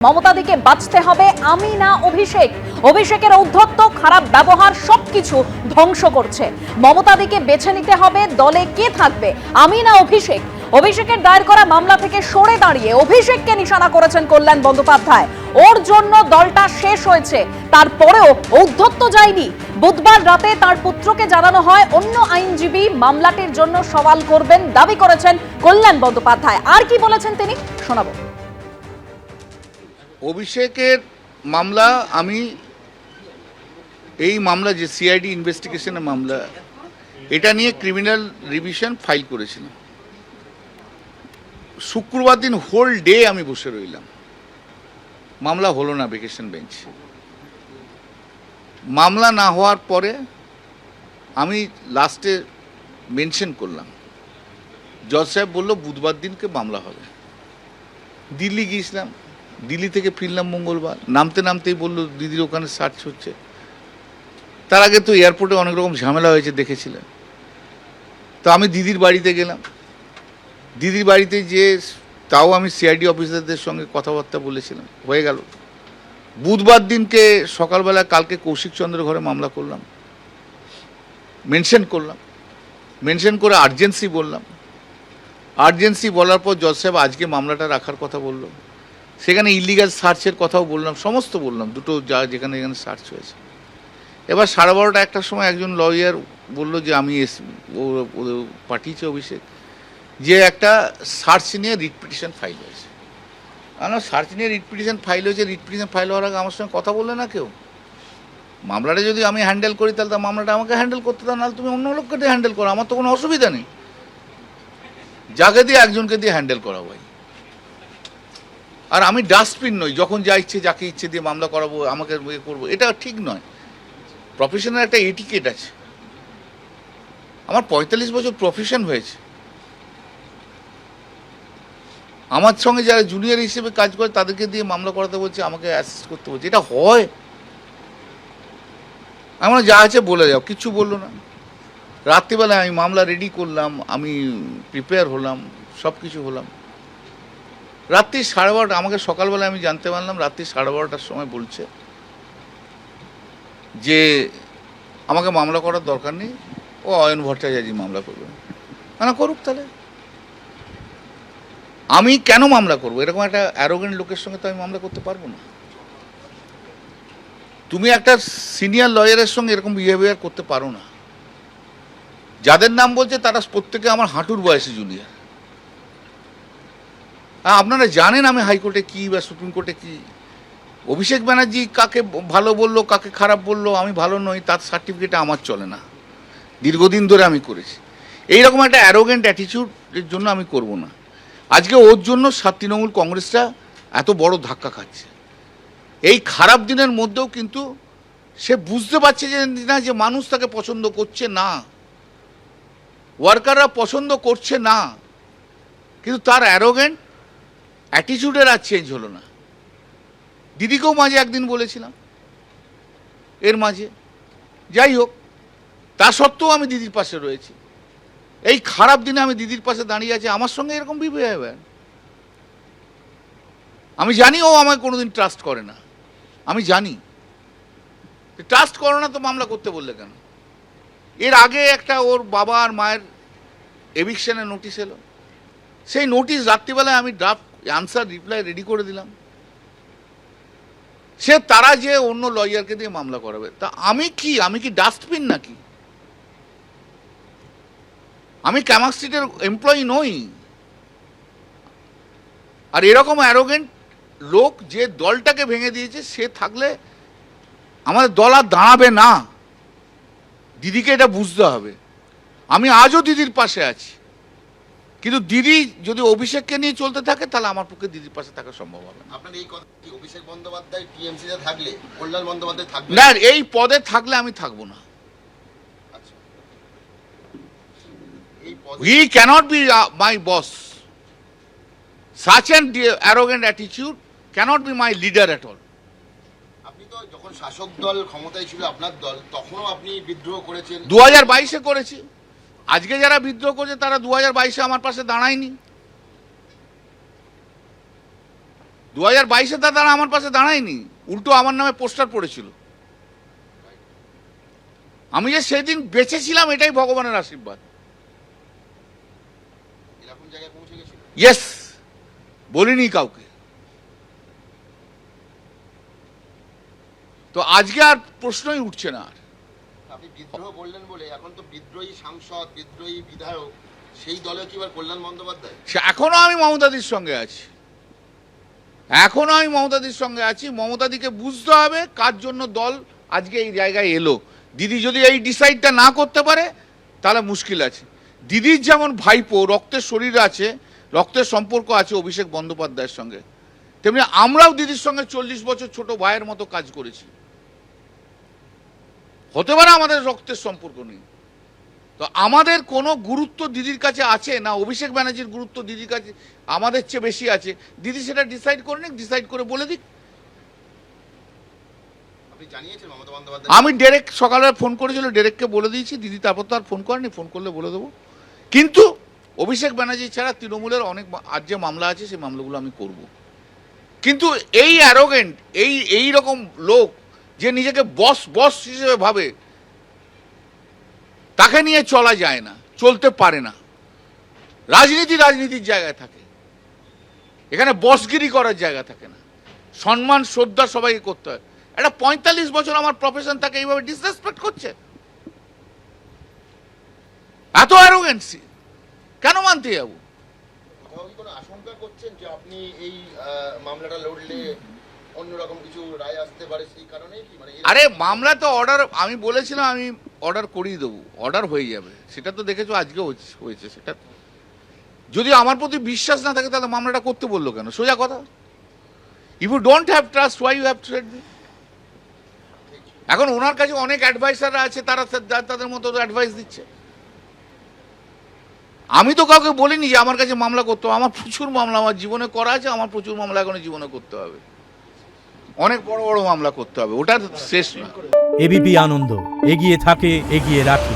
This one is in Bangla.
মমতাদিকে বাঁচতে হবে, আমি না অভিষেক। অভিষেকের ঔদ্ধত্য, খারাপ ব্যবহার সবকিছু ধ্বংস করছে। মমতাদিকে বেছে নিতে হবে, দলে কে থাকবে, আমি না অভিষেক। অভিষেকের দায়ের করা মামলা থেকে সরে দাঁড়িয়ে অভিষেককে নিশানা করেছেন কল্যাণ বন্দ্যোপাধ্যায়। ওর জন্য দলটা শেষ হয়েছে, তারপরেও ঔদ্ধত্য যায়নি। বুধবার রাতে তার পুত্রকে জানানো হয় অন্য আইনজীবী মামলাটির জন্য সওয়াল করবেন, দাবি করেছেন কল্যাণ বন্দ্যোপাধ্যায়। আর কি বলেছেন তিনি শোনাবো। অভিষেকের মামলা, আমি এই মামলা যে সিআইডি ইনভেস্টিগেশনের মামলা, এটা নিয়ে ক্রিমিনাল রিভিশন ফাইল করেছিলাম। শুক্রবার দিন হোল ডে আমি বসে রইলাম, মামলা হলো না ভেকেশন বেঞ্চ। মামলা না হওয়ার পরে আমি লাস্টে মেনশন করলাম, জজ সাহেব বললো বুধবার দিনকে মামলা হবে। দিল্লি গিয়েছিলাম, দিল্লি থেকে ফিরলাম মঙ্গলবার। নামতে নামতেই বললো দিদির ওখানে সার্চ হচ্ছে। তার আগে তো এয়ারপোর্টে অনেক রকম ঝামেলা হয়েছে, দেখেছিলেন তো। আমি দিদির বাড়িতে গেলাম, দিদির বাড়িতে যে তাও আমি সিআইডি অফিসারদের সঙ্গে কথাবার্তা বলেছিলাম, হয়ে গেল। বুধবার দিনকে সকালবেলা কালকে কৌশিক চন্দ্রের ঘরে মামলা করলাম, মেনশন করলাম, মেনশন করে আর্জেন্সি বললাম। আর্জেন্সি বলার পর জজ সাহেব আজকে মামলাটা রাখার কথা বললো। সেখানে ইলিগাল সার্চের কথাও বললাম, সমস্ত বললাম, দুটো যা যেখানে যেখানে সার্চ হয়েছে। এবার 12:30 একটার সময় একজন লয়ার বলল যে আমি পাঠিয়েছি অভিষেক, যে একটা সার্চ নিয়ে রিট পিটিশন ফাইল হয়েছে। আমার সার্চ নিয়ে রিট পিটিশন ফাইল হয়েছে, রিট পিটিশন ফাইল হওয়ার আগে আমার সঙ্গে কথা বললে না কেউ। মামলাটা যদি আমি হ্যান্ডেল করি তাহলে মামলাটা আমাকে হ্যান্ডেল করতে দাও, নাহলে তুমি অন্য লোককে দিয়ে হ্যান্ডেল করো, আমার তো কোনো অসুবিধা নেই। যাকে দিয়ে একজনকে দিয়ে হ্যান্ডেল করা হয়। আর আমি ডাস্টবিন নই, যখন যা ইচ্ছে যাকে ইচ্ছে দিয়ে মামলা করাবো, আমাকে ইয়ে করবো, এটা ঠিক নয়। প্রফেশনের একটা এটিকেট আছে। আমার 45 বছর প্রফেশন হয়েছে, আমার সঙ্গে যারা জুনিয়র হিসেবে কাজ করে তাদেরকে দিয়ে মামলা করাতে বলছে, আমাকে অ্যাসিস্ট করতে বলছে, এটা হয়? আমরা যা আছে বলে যাও, কিচ্ছু বললো না। রাত্রিবেলায় আমি মামলা রেডি করলাম, আমি প্রিপেয়ার হলাম, সব কিছু হলাম। রাত্রি 12:30, আমাকে সকালবেলায় আমি জানতে পারলাম রাত্রি 12:30টার সময় বলছে যে আমাকে মামলা করার দরকার নেই, ও অয়ন ভট্টাচার্য মামলা করবে। না করুক তাহলে, আমি কেন মামলা করবো? এরকম একটা অ্যারোগেন্ট লোকের সঙ্গে তো আমি মামলা করতে পারবো না। তুমি একটা সিনিয়র লয়ারের সঙ্গে এরকম বিহেভিয়ার করতে পারো না। যাদের নাম বলছে তারা প্রত্যেকে আমার হাঁটুর বয়সে জুনিয়র। আপনারা জানেন আমি হাইকোর্টে কি বা সুপ্রিম কোর্টে কি। অভিষেক ব্যানার্জি কাকে ভালো বললো, কাকে খারাপ বললো, আমি ভালো নই, তার সার্টিফিকেট আমার চলে না। দীর্ঘদিন ধরে আমি করেছি। এইরকম একটা অ্যারোগেন্ট অ্যাটিটিউডের জন্য আমি করব না। আজকে ওর জন্য তৃণমূল কংগ্রেসটা এত বড় ধাক্কা খাচ্ছে। এই খারাপ দিনের মধ্যেও কিন্তু সে বুঝতে পারছে যে না, যে মানুষ তাকে পছন্দ করছে না, ওয়ার্কাররা পছন্দ করছে না, কিন্তু তার অ্যারোগেন্ট অ্যাটিটিউডের আর চেঞ্জ হলো না। দিদিকেও মাঝে একদিন বলেছিলাম, এর মাঝে যাই হোক, তা সত্ত্বেও আমি দিদির পাশে রয়েছি। এই খারাপ দিনে আমি দিদির পাশে দাঁড়িয়ে আছি, আমার সঙ্গে এরকম বিহেভিয়ার। আমি জানি ও আমাকে কোনোদিন ট্রাস্ট করে না, আমি জানি। ট্রাস্ট করো না তো মামলা করতে বললে কেন? এর আগে একটা ওর বাবা আর মায়ের এভিকশনের নোটিশ এলো, সেই নোটিশ রাত্রিবেলায় আমি ড্রাফট আনসার রিপ্লাই রেডি করে দিলাম। সে তারা যে অন্য লয়ারকে দিয়ে মামলা করাবে, তা আমি কি ডাস্টবিন নাকি? আমি ক্যামাক স্ট্রিটের এমপ্লয়ি নই। আর এরকম অ্যারোগেন্ট লোক যে দলটাকে ভেঙে দিয়েছে, সে থাকলে আমাদের দল আর দাঁড়াবে না। দিদিকে এটা বুঝতে হবে। আমি আজও দিদির পাশে আছি, কিন্তু দিদি যদি অভিষেককে নিয়ে চলতে থাকে তাহলে আমার পক্ষে দিদির পাশে থাকা সম্ভব হবে না। আপনার এই কথা কি অভিষেক বন্দ্যোপাধ্যায় টিএমসিতে থাকলে কল্যাণ বন্দ্যোপাধ্যায় থাকবে না? এই পদে থাকলে আমি থাকবো না। আচ্ছা, এই পদে He cannot be my boss. Such an arrogant attitude cannot be my leader at all. আপনি তো যখন শাসক দল ক্ষমতায় ছিল আপনার দল, তখনও আপনি বিদ্রোহ করেছেন। 2022-এ করেছি। আজকে যারা বিদ্রোহ করছে তারা 2022-এ আমার পাশে দাঁড়ায়নি। 2022-এ তারা আমার পাশে দাঁড়ায়নি, উল্টো আমার নামে পোস্টার পড়েছিল। আমি যে সেদিন বেঁচে ছিলাম এটাই ভগবানের আশীর্বাদ। এরকম জায়গায় পৌঁছে গেছিল। ইয়েস, বলিনি কাউকে। তো আজকে আর প্রশ্নই উঠছে না। আর আপনি বিদ্রোহ বললেন বলে এখন তো বিদ্রোহী সাংসদ, বিদ্রোহী বিধায়ক, সেই দলে কি এবার কল্যাণ বন্দ্যোপাধ্যায়? এখনো আমি মমতাদির সঙ্গে আছি, এখনো আমি মমতাদির সঙ্গে আছি। মমতাদিকে বুঝতে হবে কার জন্য দল আজকে এই জায়গায় এলো। দিদি যদি এই ডিসাইডটা না করতে পারে তাহলে মুশকিল আছে। দিদির যেমন ভাইপো, রক্তের শরীর আছে, রক্তের সম্পর্ক আছে অভিষেক বন্দ্যোপাধ্যায়ের সঙ্গে, তেমনি আমরাও দিদির সঙ্গে 40 বছর ছোট ভাইয়ের মতো কাজ করেছি। হতে পারে আমাদের রক্তের সম্পর্ক নেই, তো আমাদের কোনো গুরুত্ব দিদির কাছে আছে না, অভিষেক ব্যানার্জির গুরুত্ব দিদির কাছে আমাদের চেয়ে বেশি আছে। দিদি সেটা ডিসাইড করে নিক, ডিসাইড করে বলে দিক। আপনি জানিয়েছেন মমতা বন্দ্যোপাধ্যায়? আমি ডেরেক সকালে ফোন করেছিল, ডেরেককে বলে দিয়েছি। দিদি তারপর তো আর ফোন করেনি, ফোন করলে বলে দেবো। কিন্তু অভিষেক ব্যানার্জি ছাড়া তৃণমূলের অনেক আর যে মামলা আছে সেই মামলাগুলো আমি করব। কিন্তু এই অ্যারোগেন্ট, এই রকম লোক যে নিজেকে বস হিসেবে ভাবে, তাকে নিয়ে চলা যায় না, চলতে পারে না। রাজনীতির জায়গায় থাকে, এখানে বসগিরি করার জায়গা থাকে না। সম্মান শ্রদ্ধা সবাইকে করতে হয়। একটা 45 বছর আমার প্রফেশন তাকে এইভাবে ডিসরেসপেক্ট করছে, এত অ্যারোগেন্সি কেন মানতে যাবো? কোথাও কি কোনো আশঙ্কা করছেন যে আপনি এই মামলাটা লড়লে অন্যরকম কিছু রায় আসতে পারে, সেই কারণেই কি? মানে আরে মামলা তো অর্ডার, আমি বলেছিলাম আমি অর্ডার করিয়ে দেবো, অর্ডার হয়ে যাবে। সেটা তো দেখেছো আজকে হয়েছে। সেটা যদি আমার প্রতি বিশ্বাস না থাকে তাহলে মামলাটা করতে বললো কেন? সোজা কথা। If you don't have trust, why you have to said me? এখন ওনার কাছে অনেক অ্যাডভাইসাররা আছে, তারা তাদের মতো অ্যাডভাইস দিচ্ছে। আমি তো কাউকে বলিনি যে আমার কাছে মামলা করতে হবে। আমার প্রচুর মামলা আমার জীবনে করা আছে, আমার প্রচুর মামলা এখনো জীবনে করতে হবে, অনেক বড় বড় মামলা করতে হবে, ওটার শেষ না। এবিপি আনন্দ, এগিয়ে থাকে, এগিয়ে রাখে।